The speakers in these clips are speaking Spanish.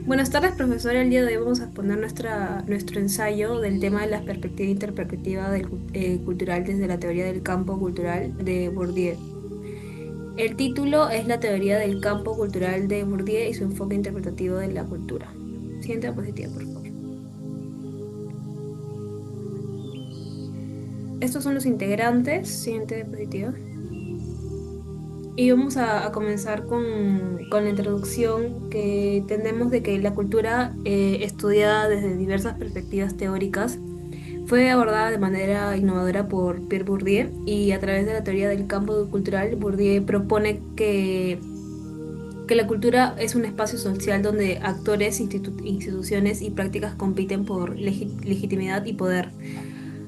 Buenas tardes, profesora. El día de hoy vamos a exponer nuestro ensayo del tema de la perspectiva interpretativa cultural desde la teoría del campo cultural de Bourdieu. El título es La teoría del campo cultural de Bourdieu y su enfoque interpretativo de la cultura. Siguiente diapositiva, por favor. Estos son los integrantes. Siguiente diapositiva. Y vamos a comenzar con la introducción que tenemos de que la cultura, estudiada desde diversas perspectivas teóricas, fue abordada de manera innovadora por Pierre Bourdieu, y a través de la teoría del campo cultural, Bourdieu propone que la cultura es un espacio social donde actores, instituciones y prácticas compiten por legitimidad y poder,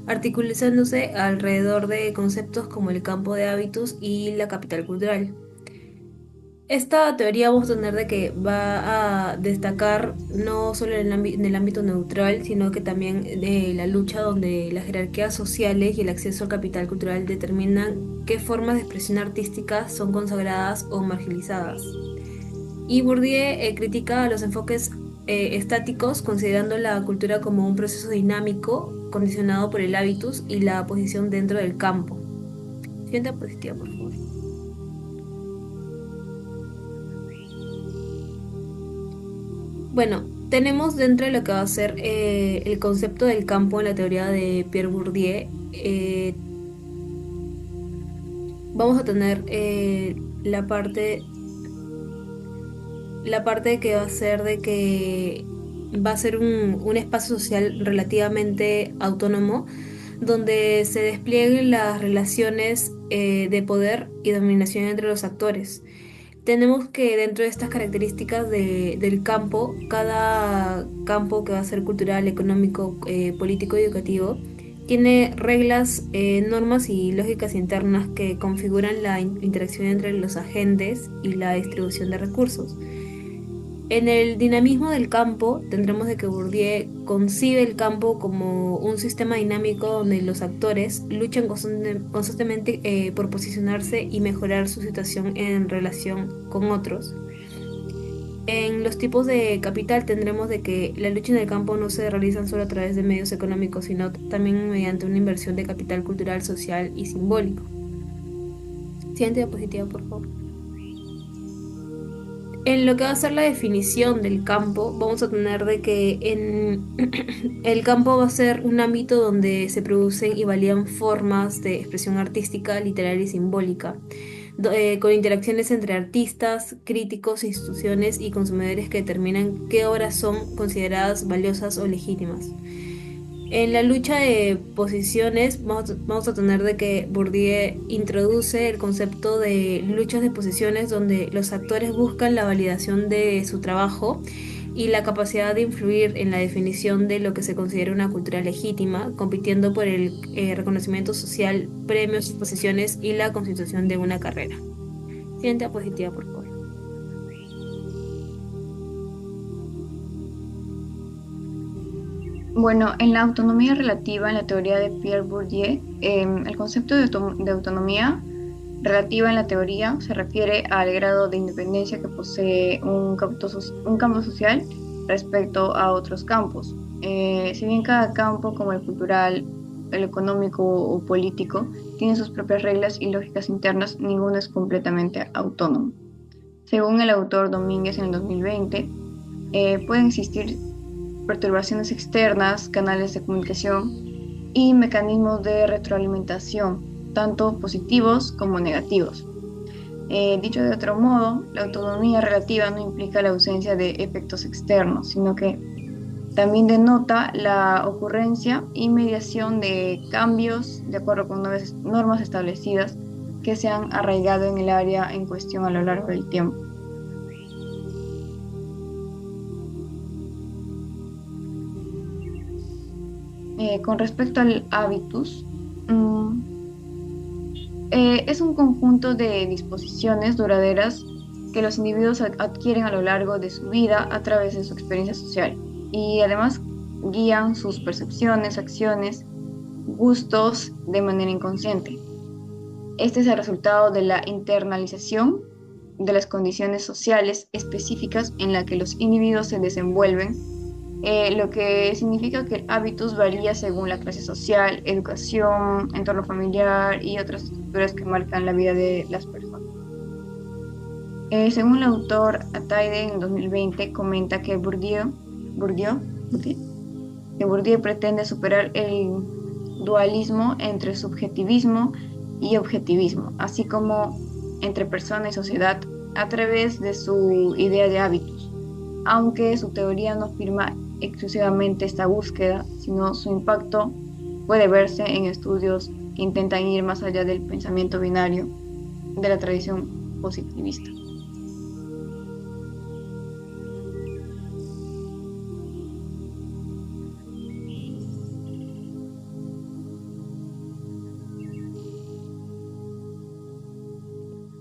articulándose alrededor de conceptos como el campo de hábitos y la capital cultural. Esta teoría vamos a tener de que va a destacar no solo en el ámbito neutral, sino que también de la lucha donde las jerarquías sociales y el acceso al capital cultural determinan qué formas de expresión artística son consagradas o marginalizadas. Y Bourdieu critica los enfoques estáticos, considerando la cultura como un proceso dinámico condicionado por el hábitus y la posición dentro del campo. Siguiente diapositiva, por favor. Bueno, tenemos dentro de lo que va a ser el concepto del campo en la teoría de Pierre Bourdieu. Vamos a tener la parte que va a ser de que va a ser un espacio social relativamente autónomo, donde se desplieguen las relaciones de poder y dominación entre los actores. Tenemos que dentro de estas características del campo, cada campo que va a ser cultural, económico, político y educativo, tiene reglas, normas y lógicas internas que configuran la interacción entre los agentes y la distribución de recursos. En el dinamismo del campo, tendremos de que Bourdieu concibe el campo como un sistema dinámico donde los actores luchan constantemente por posicionarse y mejorar su situación en relación con otros. En los tipos de capital tendremos de que la lucha en el campo no se realiza solo a través de medios económicos, sino también mediante una inversión de capital cultural, social y simbólico. Siguiente diapositiva, por favor. En lo que va a ser la definición del campo, vamos a tener de que el campo va a ser un ámbito donde se producen y validan formas de expresión artística, literaria y simbólica, con interacciones entre artistas, críticos, instituciones y consumidores que determinan qué obras son consideradas valiosas o legítimas. En la lucha de posiciones vamos a tener de que Bourdieu introduce el concepto de luchas de posiciones donde los actores buscan la validación de su trabajo y la capacidad de influir en la definición de lo que se considera una cultura legítima, compitiendo por el reconocimiento social, premios, posiciones y la constitución de una carrera. Siguiente diapositiva, por favor. Bueno, en la autonomía relativa, en la teoría de Pierre Bourdieu, el concepto de autonomía relativa en la teoría se refiere al grado de independencia que posee un campo social respecto a otros campos. Si bien cada campo, como el cultural, el económico o político, tiene sus propias reglas y lógicas internas, ninguno es completamente autónomo. Según el autor Domínguez en el 2020, pueden existir perturbaciones externas, canales de comunicación y mecanismos de retroalimentación, tanto positivos como negativos. Dicho de otro modo, la autonomía relativa no implica la ausencia de efectos externos, sino que también denota la ocurrencia y mediación de cambios de acuerdo con nuevas normas establecidas que se han arraigado en el área en cuestión a lo largo del tiempo. Con respecto al hábitus, mm, es un conjunto de disposiciones duraderas que los individuos adquieren a lo largo de su vida a través de su experiencia social y además guían sus percepciones, acciones, gustos de manera inconsciente. Este es el resultado de la internalización de las condiciones sociales específicas en las que los individuos se desenvuelven, lo que significa que el hábitus varía según la clase social, educación, entorno familiar y otras estructuras que marcan la vida de las personas. Según el autor Ataide en 2020 comenta que Bourdieu, que Bourdieu pretende superar el dualismo entre subjetivismo y objetivismo, así como entre persona y sociedad, a través de su idea de hábitos, aunque su teoría no afirma exclusivamente esta búsqueda, sino su impacto puede verse en estudios que intentan ir más allá del pensamiento binario de la tradición positivista.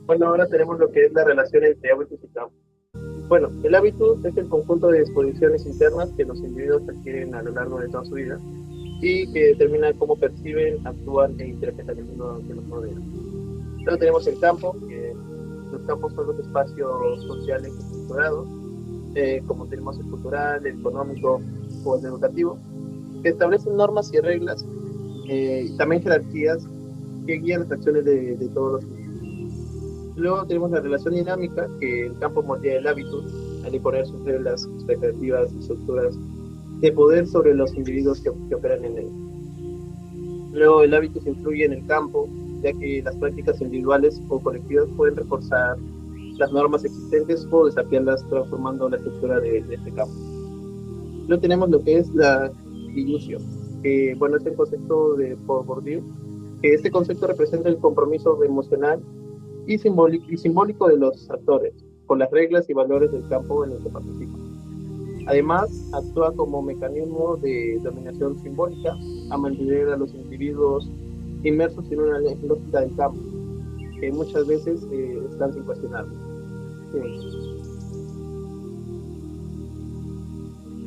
Bueno, ahora tenemos lo que es la relación entre hábitos y campo. Bueno, el hábito es el conjunto de disposiciones internas que los individuos adquieren a lo largo de toda su vida y que determina cómo perciben, actúan e interpretan el mundo que los rodea. Luego tenemos el campo, que los campos son los espacios sociales estructurados, como tenemos el cultural, el económico o el educativo, que establecen normas y reglas, y también jerarquías que guían las acciones de todos los individuos. Luego tenemos la relación dinámica, que el campo moldea el hábito al imponer sus reglas, expectativas y estructuras de poder sobre los individuos que operan en él. Luego el hábito se influye en el campo, ya que las prácticas individuales o colectivas pueden reforzar las normas existentes o desafiarlas transformando la estructura de este campo. Luego tenemos lo que es la ilusión, que bueno, es el concepto de por Bourdieu, que este concepto representa el compromiso emocional y simbólico de los actores, con las reglas y valores del campo en el que participan. Además, actúa como mecanismo de dominación simbólica a mantener a los individuos inmersos en una lógica del campo, que muchas veces están sin cuestionar.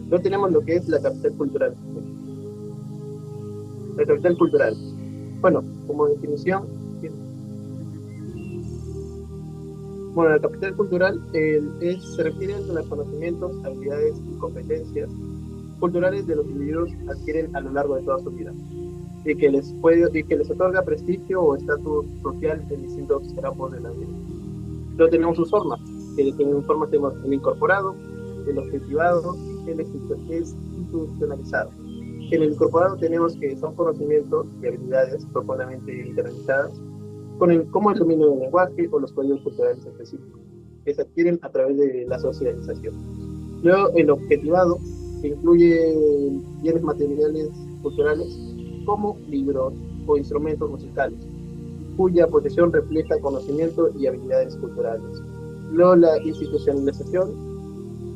Luego tenemos lo que es la capital cultural. La capital cultural. Bueno, como definición, la capital cultural se refiere a los conocimientos, habilidades y competencias culturales de los individuos adquieren a lo largo de toda su vida y que les otorga prestigio o estatus social en distintos campos de la vida. Luego tenemos sus formas, que en formas tenemos el incorporado, el objetivado y el institucionalizado. En el incorporado tenemos que son conocimientos y habilidades profundamente internalizadas, como el dominio del lenguaje o los códigos culturales específicos, que se adquieren a través de la socialización. Luego, el objetivado, que incluye bienes materiales culturales, como libros o instrumentos musicales, cuya posesión refleja conocimiento y habilidades culturales. Luego, la institucionalización,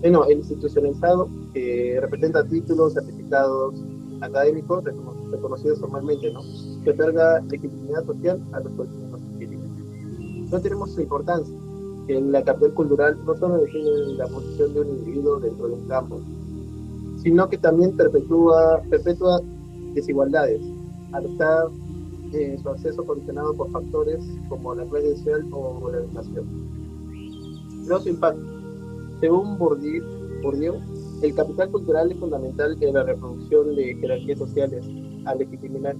el institucionalizado, que representa títulos, certificados académicos reconocidos formalmente, ¿no?, que otorga legitimidad social a los conocimientos adquiridos. No tenemos la importancia que en la capital cultural no solo define la posición de un individuo dentro de un campo, sino que también perpetúa desigualdades al estar su acceso condicionado por factores como la clase social o la educación. Luego su impacto. Según Bourdieu, el capital cultural es fundamental en la reproducción de jerarquías sociales a legitimar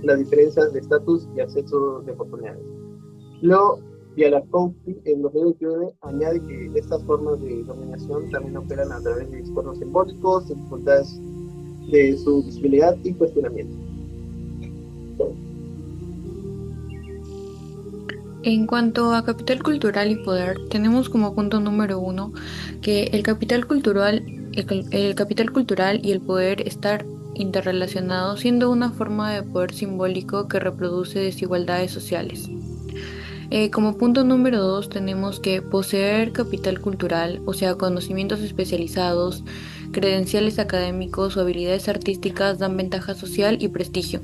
las diferencias de estatus y acceso de oportunidades. Luego, Bialakowski en 2021 añade que estas formas de dominación también operan a través de discursos simbólicos, dificultades de su visibilidad y cuestionamiento. En cuanto a capital cultural y poder, tenemos como punto número 1 que el capital cultural y el poder están interrelacionados, siendo una forma de poder simbólico que reproduce desigualdades sociales. Como punto número 2 tenemos que poseer capital cultural, o sea, conocimientos especializados, credenciales académicos o habilidades artísticas dan ventaja social y prestigio.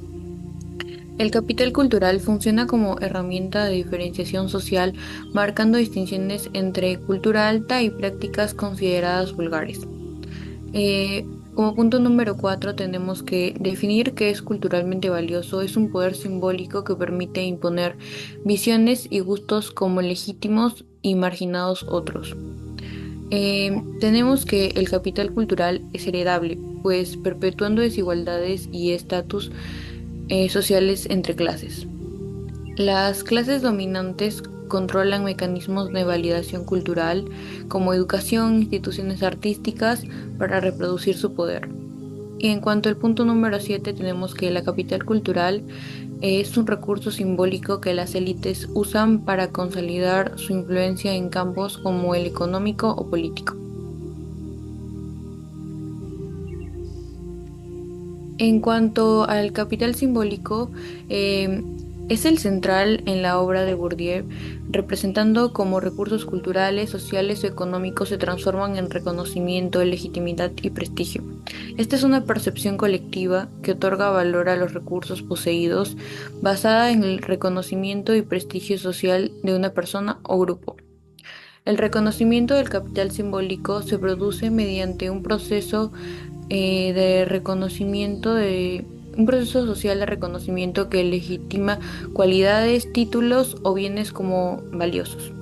El capital cultural funciona como herramienta de diferenciación social, marcando distinciones entre cultura alta y prácticas consideradas vulgares. Como punto número 4 tenemos que definir qué es culturalmente valioso. Es un poder simbólico que permite imponer visiones y gustos como legítimos y marginados otros. Tenemos que el capital cultural es heredable, pues perpetuando desigualdades y estatus sociales entre clases. Las clases dominantes controlan mecanismos de validación cultural como educación, instituciones artísticas para reproducir su poder. Y en cuanto al punto número 7, tenemos que la capital cultural es un recurso simbólico que las élites usan para consolidar su influencia en campos como el económico o político. En cuanto al capital simbólico, eh, es el central en la obra de Bourdieu, representando cómo recursos culturales, sociales o económicos se transforman en reconocimiento, legitimidad y prestigio. Esta es una percepción colectiva que otorga valor a los recursos poseídos, basada en el reconocimiento y prestigio social de una persona o grupo. El reconocimiento del capital simbólico se produce mediante de reconocimiento de un proceso social de reconocimiento que legitima cualidades, títulos o bienes como valiosos.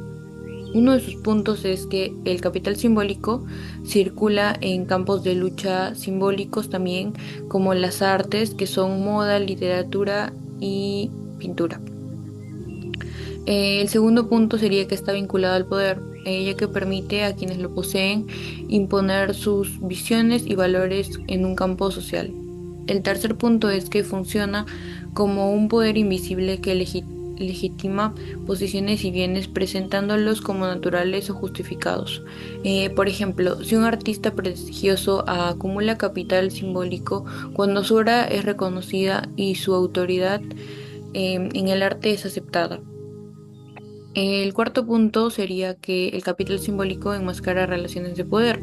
Uno de sus puntos es que el capital simbólico circula en campos de lucha simbólicos también, como las artes, que son moda, literatura y pintura. El segundo punto sería que está vinculado al poder, ya que permite a quienes lo poseen imponer sus visiones y valores en un campo social. El tercer punto es que funciona como un poder invisible que legitima posiciones y bienes presentándolos como naturales o justificados. Por ejemplo, si un artista prestigioso acumula capital simbólico cuando su obra es reconocida y su autoridad en el arte es aceptada. El cuarto punto sería que el capital simbólico enmascara relaciones de poder,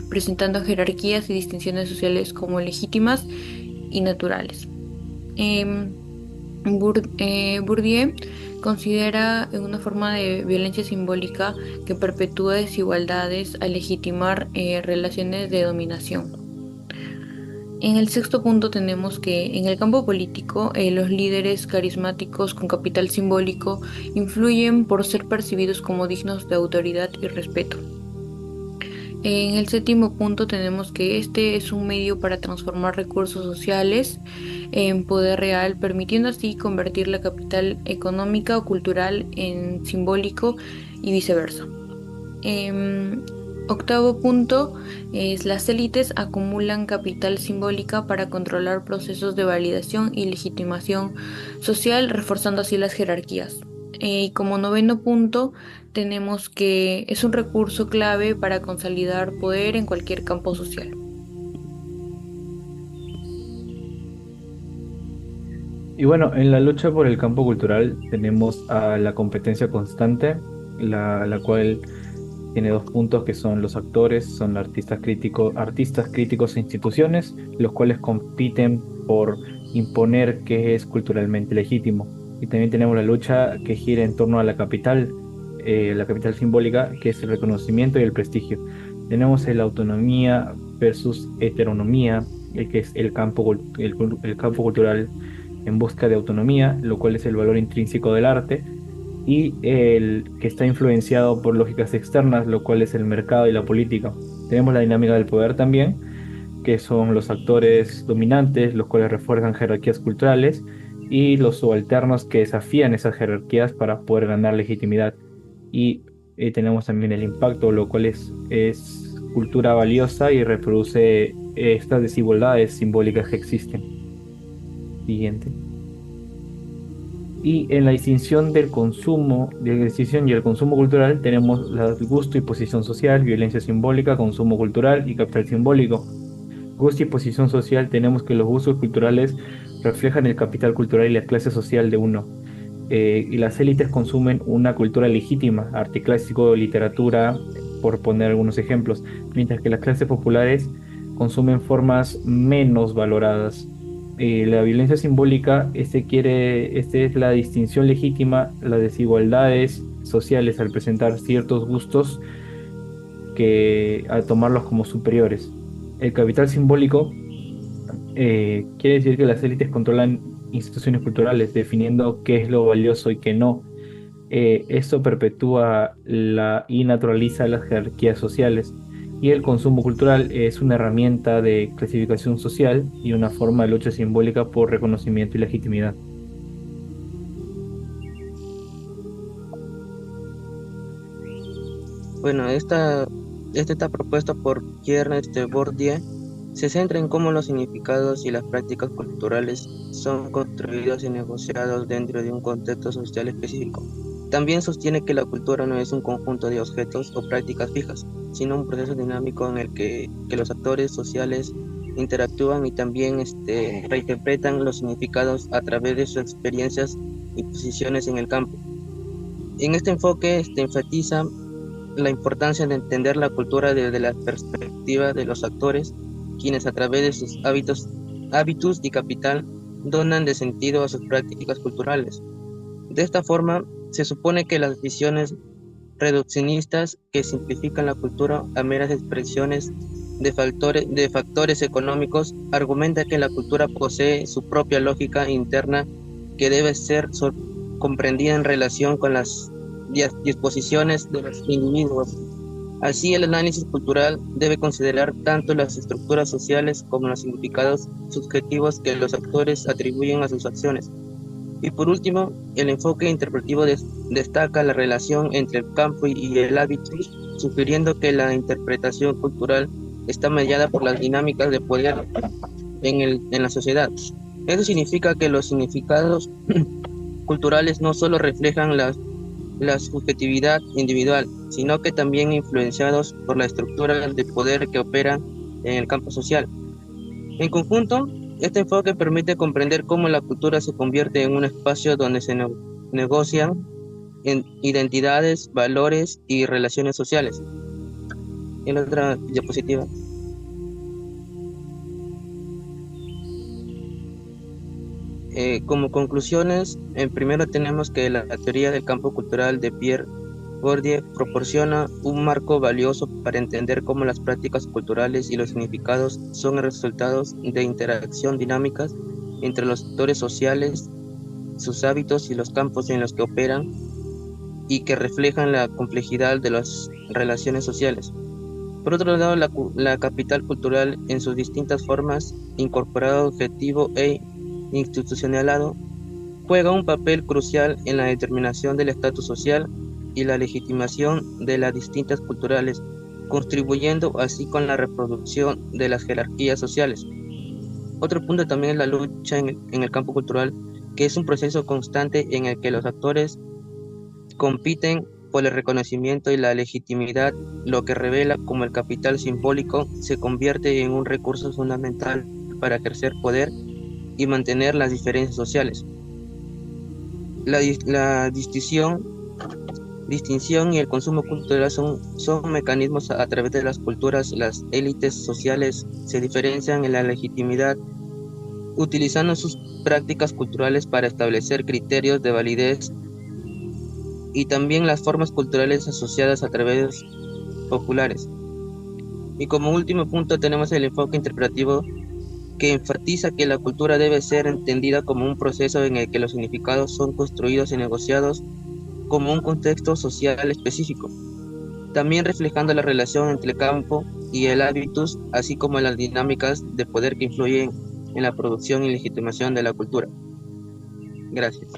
presentando jerarquías y distinciones sociales como legítimas y naturales. Em, Bourdieu considera una forma de violencia simbólica que perpetúa desigualdades al legitimar relaciones de dominación. En el sexto punto tenemos que en el campo político los líderes carismáticos con capital simbólico influyen por ser percibidos como dignos de autoridad y respeto. En el séptimo punto tenemos que este es un medio para transformar recursos sociales en poder real, permitiendo así convertir la capital económica o cultural en simbólico y viceversa. Octavo punto es las élites acumulan capital simbólica para controlar procesos de validación y legitimación social, reforzando así las jerarquías. Y como noveno punto, tenemos que es un recurso clave para consolidar poder en cualquier campo social. Y bueno, en la lucha por el campo cultural tenemos a la competencia constante, la cual tiene dos puntos que son los actores, son artistas críticos e instituciones, los cuales compiten por imponer qué es culturalmente legítimo. Y también tenemos la lucha que gira en torno a la capital simbólica, que es el reconocimiento y el prestigio. Tenemos la autonomía versus heteronomía, que es el campo cultural en busca de autonomía, lo cual es el valor intrínseco del arte, y el que está influenciado por lógicas externas, lo cual es el mercado y la política. Tenemos la dinámica del poder también, que son los actores dominantes, los cuales refuerzan jerarquías culturales, y los subalternos que desafían esas jerarquías para poder ganar legitimidad. Y tenemos también el impacto, lo cual es cultura valiosa y reproduce estas desigualdades simbólicas que existen. Siguiente. Y en la distinción del consumo, de la decisión y el consumo cultural, tenemos el gusto y posición social, violencia simbólica, consumo cultural y capital simbólico. Gusto y posición social, tenemos que los gustos culturales reflejan el capital cultural y la clase social de uno. Y las élites consumen una cultura legítima, arte clásico, literatura, por poner algunos ejemplos, mientras que las clases populares consumen formas menos valoradas. La violencia simbólica, es la distinción legítima, las desigualdades sociales al presentar ciertos gustos que al tomarlos como superiores. El capital simbólico quiere decir que las élites controlan instituciones culturales, definiendo qué es lo valioso y qué no. Esto perpetúa y naturaliza las jerarquías sociales. Y el consumo cultural es una herramienta de clasificación social y una forma de lucha simbólica por reconocimiento y legitimidad. Bueno, esta está propuesta por Pierre Bourdieu. Se centra en cómo los significados y las prácticas culturales son construidos y negociados dentro de un contexto social específico. También sostiene que la cultura no es un conjunto de objetos o prácticas fijas, sino un proceso dinámico en el que los actores sociales interactúan y también reinterpretan los significados a través de sus experiencias y posiciones en el campo. En este enfoque enfatiza la importancia de entender la cultura desde la perspectiva de los actores, quienes a través de sus hábitos y capital donan de sentido a sus prácticas culturales. De esta forma, se supone que las visiones reduccionistas que simplifican la cultura a meras expresiones de factores económicos argumentan que la cultura posee su propia lógica interna que debe ser comprendida en relación con las disposiciones de los individuos. Así, el análisis cultural debe considerar tanto las estructuras sociales como los significados subjetivos que los actores atribuyen a sus acciones. Y por último, el enfoque interpretativo destaca la relación entre el campo y el hábito, sugiriendo que la interpretación cultural está mediada por las dinámicas de poder en la sociedad. Eso significa que los significados culturales no solo reflejan la subjetividad individual, sino que también influenciados por la estructura de poder que opera en el campo social. En conjunto, este enfoque permite comprender cómo la cultura se convierte en un espacio donde se negocian identidades, valores y relaciones sociales. En la otra diapositiva. Como conclusiones, primero tenemos que la teoría del campo cultural de Pierre Bourdieu proporciona un marco valioso para entender cómo las prácticas culturales y los significados son el resultado de interacción dinámicas entre los actores sociales, sus hábitos y los campos en los que operan, y que reflejan la complejidad de las relaciones sociales. Por otro lado, la capital cultural en sus distintas formas, incorporado, objetivo e institucionalizado, juega un papel crucial en la determinación del estatus social y la legitimación de las distintas culturales, contribuyendo así con la reproducción de las jerarquías sociales. Otro punto también es la lucha en el campo cultural, que es un proceso constante en el que los actores compiten por el reconocimiento y la legitimidad, lo que revela cómo el capital simbólico se convierte en un recurso fundamental para ejercer poder y mantener las diferencias sociales. La distinción y el consumo cultural son mecanismos a través de las culturas. Las élites sociales se diferencian en la legitimidad, utilizando sus prácticas culturales para establecer criterios de validez, y también las formas culturales asociadas a través populares. Y como último punto tenemos el enfoque interpretativo, que enfatiza que la cultura debe ser entendida como un proceso en el que los significados son construidos y negociados como un contexto social específico, también reflejando la relación entre el campo y el hábitus, así como las dinámicas de poder que influyen en la producción y legitimación de la cultura. Gracias.